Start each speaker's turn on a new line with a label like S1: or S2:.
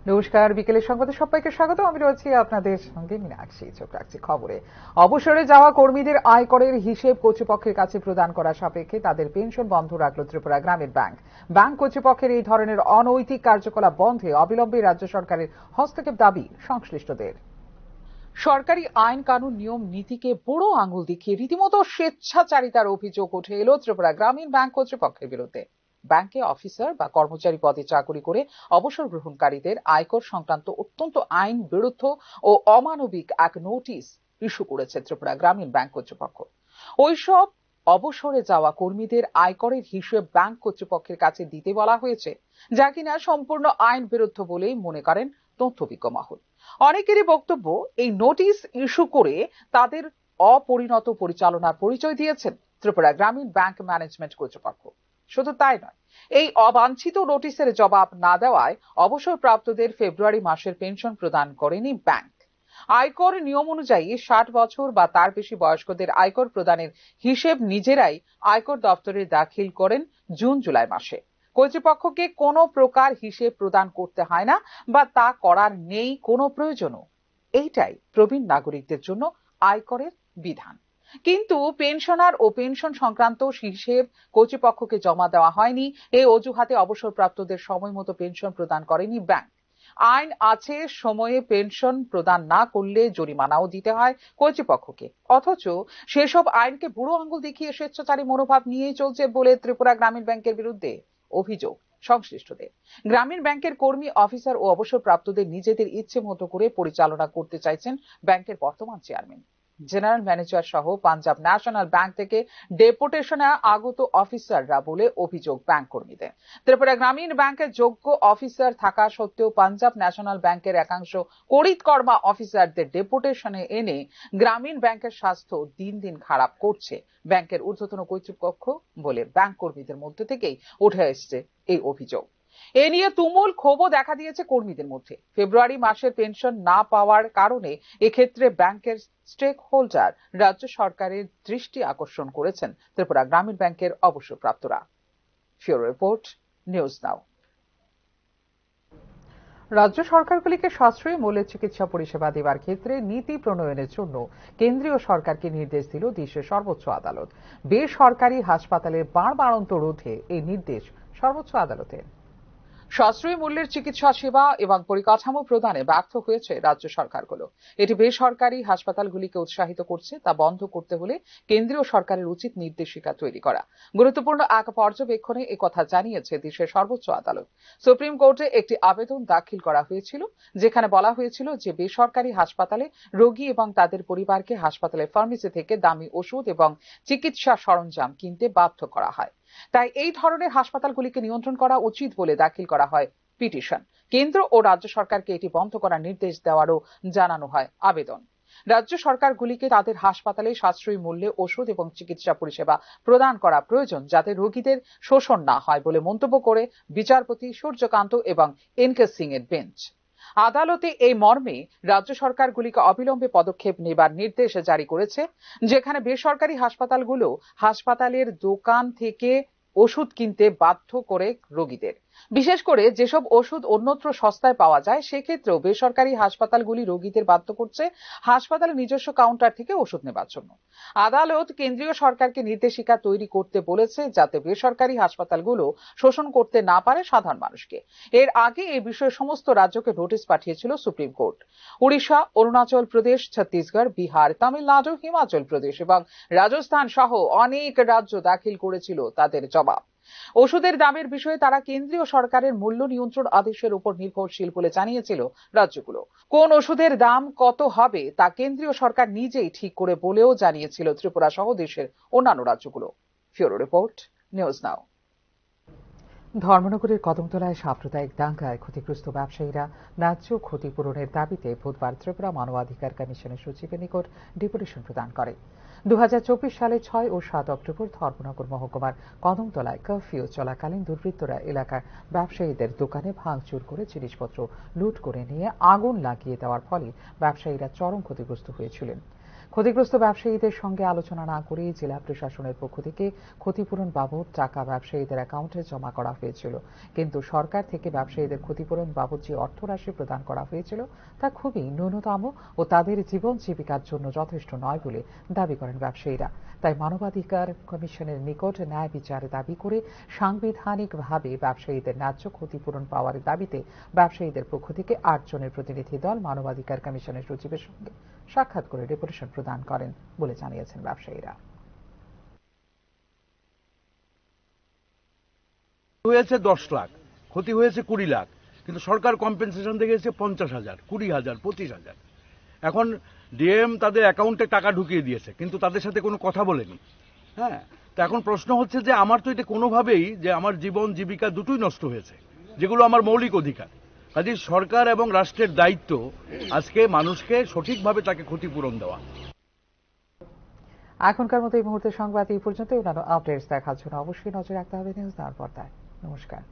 S1: নমস্কার, বিকেলের সংবাদে সবাইকে স্বাগত। আমি রয়েছি আপনাদের সঙ্গে মীনাক্ষী। চোখ রাখছি খবরে। অবসরে যাওয়া কর্মীদের আয়করের হিসেব কর্তৃপক্ষের কাছে প্রদান করার সাপেক্ষে তাদের পেনশন বন্ধ রাখল ত্রিপুরা গ্রামীণ ব্যাংক। ব্যাংক কর্তৃপক্ষের এই ধরনের অনৈতিক কার্যকলাপ বন্ধে অবিলম্বে রাজ্য সরকারের হস্তক্ষেপ দাবি সংশ্লিষ্টদের। সরকারি আইন কানুন নিয়ম নীতিকে বুড়ো আঙুল দেখিয়ে রীতিমতো স্বেচ্ছাচারিতার অভিযোগ উঠে এলো ত্রিপুরা গ্রামীণ ব্যাংক কর্তৃপক্ষের বিরুদ্ধে। ব্যাংকে অফিসার বা কর্মচারী পদে চাকরি করে অবসর গ্রহণকারীদের আয়কর সংক্রান্ত অত্যন্ত আইন বিরুদ্ধ ও অমানবিক এক নোটিশ ইস্যু করেছে ত্রিপুরা গ্রামীণ ব্যাংক কর্তৃপক্ষ। ওইসব অবসরে যাওয়া কর্মীদের আয়করের হিসেব ব্যাংক কর্তৃপক্ষের কাছে দিতে বলা হয়েছে, যা কিনা সম্পূর্ণ আইন বিরুদ্ধ বলেই মনে করেন তথ্যবিজ্ঞ মহল। অনেকেরই বক্তব্য, এই নোটিশ ইস্যু করে তাদের অপরিণত পরিচালনার পরিচয় দিয়েছেন ত্রিপুরা গ্রামীণ ব্যাংক ম্যানেজমেন্ট কর্তৃপক্ষ। শুধু তাই নয়, এই অবাঞ্ছিত নোটিশের জবাব না দেওয়ায় অবসরপ্রাপ্তদের ফেব্রুয়ারি মাসের পেনশন প্রদান করেনি ব্যাংক। আয়কর নিয়ম অনুযায়ী 60 বছর বা তার বেশি বয়স্কদের আয়কর প্রদানের হিসেব নিজেরাই আয়কর দপ্তরে দাখিল করেন জুন জুলাই মাসে। কর্তৃপক্ষকে কোনো প্রকার হিসেব প্রদান করতে হয় না বা তা করার নেই কোনো প্রয়োজনও। এইটাই প্রবীণ নাগরিকদের জন্য আয়করের বিধান। কিন্তু পেনশনার ও পেনশন সংক্রান্ত হিসেব কর্তৃপক্ষকে জমা দেওয়া হয়নি এই অজুহাতে অবসরপ্রাপ্তদের সময় মতো পেনশন প্রদান করেনি ব্যাংক। আইন আছে, সময়ে পেনশন প্রদান না করলে জরিমানাও দিতে হয় কর্তৃপক্ষকে, অথচ সেসব আইনকে বুড়ো আঙুল দেখিয়ে স্বেচ্ছাচারী মনোভাব নিয়েই চলছে বলে ত্রিপুরা গ্রামীণ ব্যাংকের বিরুদ্ধে অভিযোগ সংশ্লিষ্টদের। গ্রামীণ ব্যাংকের কর্মী, অফিসার ও অবসরপ্রাপ্তদের নিজেদের ইচ্ছে মতো করে পরিচালনা করতে চাইছেন ব্যাংকের বর্তমান চেয়ারম্যান, জেনারেল ম্যানেজার সহ পাঞ্জাব ন্যাশনাল ব্যাংক থেকে ডেপুটেশনে আগত অফিসাররা বলে অভিযোগ ব্যাংক কর্মীদের। ত্রিপুরা গ্রামীণ ব্যাংকের যোগ্য অফিসার থাকা সত্ত্বেও পাঞ্জাব ন্যাশনাল ব্যাংকের একাংশ করিতকর্মা অফিসারদের ডেপুটেশনে এনে গ্রামীণ ব্যাংকের স্বাস্থ্য দিন দিন খারাপ করছে ব্যাংকের ঊর্ধ্বতন কর্তৃপক্ষ বলে ব্যাংক কর্মীদের মধ্যে থেকেই উঠে এসছে এই অভিযোগ। এ নিয়ে তুমুল ক্ষোভও দেখা দিয়েছে কর্মীদের মধ্যে। ফেব্রুয়ারি মাসের পেনশন না পাওয়ার কারণে এক্ষেত্রে ব্যাংকের স্টেক হোল্ডার রাজ্য সরকারের দৃষ্টি আকর্ষণ করেছেন ত্রিপুরা গ্রামীণ ব্যাংকের অবসরপ্রাপ্তরা। ফিউরো রিপোর্ট, নিউজ নাও। রাজ্য সরকারগুলিকে সাশ্রয়ী মূল্যে চিকিৎসা পরিষেবা দেওয়ার ক্ষেত্রে নীতি প্রণয়নের জন্য কেন্দ্রীয় সরকারকে নির্দেশ দিল দেশের সর্বোচ্চ আদালত। বেসরকারি হাসপাতালের বাড়বাড়ন্ত রোধে এই নির্দেশ সর্বোচ্চ আদালতের। সাশ্রয়ী মূল্যের চিকিৎসা সেবা এবং পরিকাঠামো প্রদানে ব্যর্থ হয়েছে রাজ্য সরকারগুলো। এটি বেসরকারি হাসপাতালগুলিকে উৎসাহিত করছে, তা বন্ধ করতে হলে কেন্দ্রীয় সরকারের উচিত নির্দেশিকা তৈরি করা। গুরুত্বপূর্ণ এক পর্যবেক্ষণে একথা জানিয়েছে দেশের সর্বোচ্চ আদালত। সুপ্রিম কোর্টে একটি আবেদন দাখিল করা হয়েছিল, যেখানে বলা হয়েছিল যে বেসরকারি হাসপাতালে রোগী এবং তাদের পরিবারকে হাসপাতালের ফার্মেসি থেকে দামি ওষুধ এবং চিকিৎসা সরঞ্জাম কিনতে বাধ্য করা হয়। তাই এই ধরনের হাসপাতালগুলিকে নিয়ন্ত্রণ করা উচিত বলে দাখিল করা হয় পিটিশন। কেন্দ্র ও রাজ্য সরকারকে এটি বন্ধ করার নির্দেশ দেওয়ারও জানানো হয় আবেদন। রাজ্য সরকারগুলিকে তাদের হাসপাতালে সাশ্রয়ী মূল্যে ওষুধ এবং চিকিৎসা পরিষেবা প্রদান করা প্রয়োজন, যাতে রোগীদের শোষণ না হয় বলে মন্তব্য করে বিচারপতি সূর্যকান্ত এবং এনকে সিং এর বেঞ্চ। আদালতে এই মর্মে রাজ্য সরকারগুলিকে অবিলম্বে পদক্ষেপ নেবার নির্দেশ জারি করেছে, যেখানে বেসরকারি হাসপাতালগুলো হাসপাতালের দোকান থেকে ওষুধ কিনতে বাধ্য করে রোগীদের। বিশেষ করে যেসব ওষুধ অন্যত্র সস্তায় পাওয়া যায়, সেক্ষেত্রেও বেসরকারি হাসপাতালগুলি রোগীদের বাধ্য করছে হাসপাতালের নিজস্ব কাউন্টার থেকে ওষুধ নেবার জন্য। আদালত কেন্দ্রীয় সরকারকে নির্দেশিকা তৈরি করতে বলেছে, যাতে বেসরকারি হাসপাতালগুলো শোষণ করতে না পারে সাধারণ মানুষকে। এর আগে এই বিষয়ে সমস্ত রাজ্যকে নোটিশ পাঠিয়েছিল সুপ্রিম কোর্ট। উড়িষ্যা, অরুণাচল প্রদেশ, ছত্তিশগড়, বিহার, তামিলনাড়ু, হিমাচল প্রদেশ এবং রাজস্থান সহ অনেক রাজ্য দাখিল করেছিল তাদের জবাব। ওষুধের দামের বিষয়ে তারা কেন্দ্রীয় সরকারের মূল্য নিয়ন্ত্রণ আদেশের উপর নির্ভরশীল বলে জানিয়েছিল রাজ্যগুলো। কোন ওষুধের দাম কত হবে তা কেন্দ্রীয় সরকার নিজেই ঠিক করে বলেও জানিয়েছিল ত্রিপুরা সহ দেশের অন্যান্য রাজ্যগুলো। ফিউরো রিপোর্ট, নিউজ নাও। ধর্মনগরের কদমতলায় সাম্প্রদায়িক দাঙ্গায় ক্ষতিগ্রস্ত ব্যবসায়ীরা ন্যায্য ক্ষতিপূরণের দাবিতে বুধবার ত্রিপুরা মানবাধিকার কমিশনের সচিবের নিকট ডেপুটেশন প্রদান করে। 2024 সালে 6 ও 7 অক্টোবর ধর্মনগর মহকুমার কদমতলায় কারফিউ চলাকালীন দুর্বৃত্তরা এলাকার ব্যবসায়ীদের দোকানে ভাঙচুর করে জিনিসপত্র লুট করে নিয়ে আগুন লাগিয়ে দেওয়ার ফলে ব্যবসায়ীরা চরম ক্ষতিগ্রস্ত হয়েছিলেন। ক্ষতিগ্রস্ত ব্যবসায়ীদের সঙ্গে আলোচনা না করে জেলা প্রশাসনের পক্ষ থেকে ক্ষতিপূরণ বাবদ টাকা ব্যবসায়ীদের অ্যাকাউন্টে জমা করা হয়েছিল, কিন্তু সরকার থেকে ব্যবসায়ীদের ক্ষতিপূরণ বাবদ যে অর্থরাশি প্রদান করা হয়েছিল তা খুবই ন্যূনতম ও তাদের জীবন জীবিকার জন্য যথেষ্ট নয় বলে দাবি করেন ব্যবসায়ীরা। তাই মানবাধিকার কমিশনের নিকট ন্যায় বিচার দাবি করে সাংবিধানিকভাবে ব্যবসায়ীদের ন্যায্য ক্ষতিপূরণ পাওয়ার দাবিতে ব্যবসায়ীদের পক্ষ থেকে 8 জনের প্রতিনিধি দল মানবাধিকার কমিশনের সচিবের সঙ্গে সাক্ষাৎ করে ডেপুটেশন প্রদান করেন বলে জানিয়েছেন ব্যবসায়ীরা।
S2: হয়েছে 10 লাখ, ক্ষতি হয়েছে 20 লাখ, কিন্তু সরকার কম্পেনসেশন দেখেছে 50,000, 20,000, 25,000। এখন ডিএম তাদের অ্যাকাউন্টে টাকা ঢুকিয়ে দিয়েছে, কিন্তু তাদের সাথে কোনো কথা বলেনি। হ্যাঁ, তো এখন প্রশ্ন হচ্ছে যে আমার তো এটা কোনোভাবেই যে আমার জীবন জীবিকা দুটোই নষ্ট হয়েছে, যেগুলো আমার মৌলিক অধিকার। কাজেই সরকার এবং রাষ্ট্রের দায়িত্ব আজকে মানুষকে সঠিকভাবে তাকে ক্ষতিপূরণ দেওয়া।
S1: এখনকার মতো এই মুহূর্তে সংবাদ এই পর্যন্ত। অন্যান্য আপডেটস দেখার জন্য অবশ্যই নজর রাখতে হবে নিউজ তার পর্দায়। নমস্কার।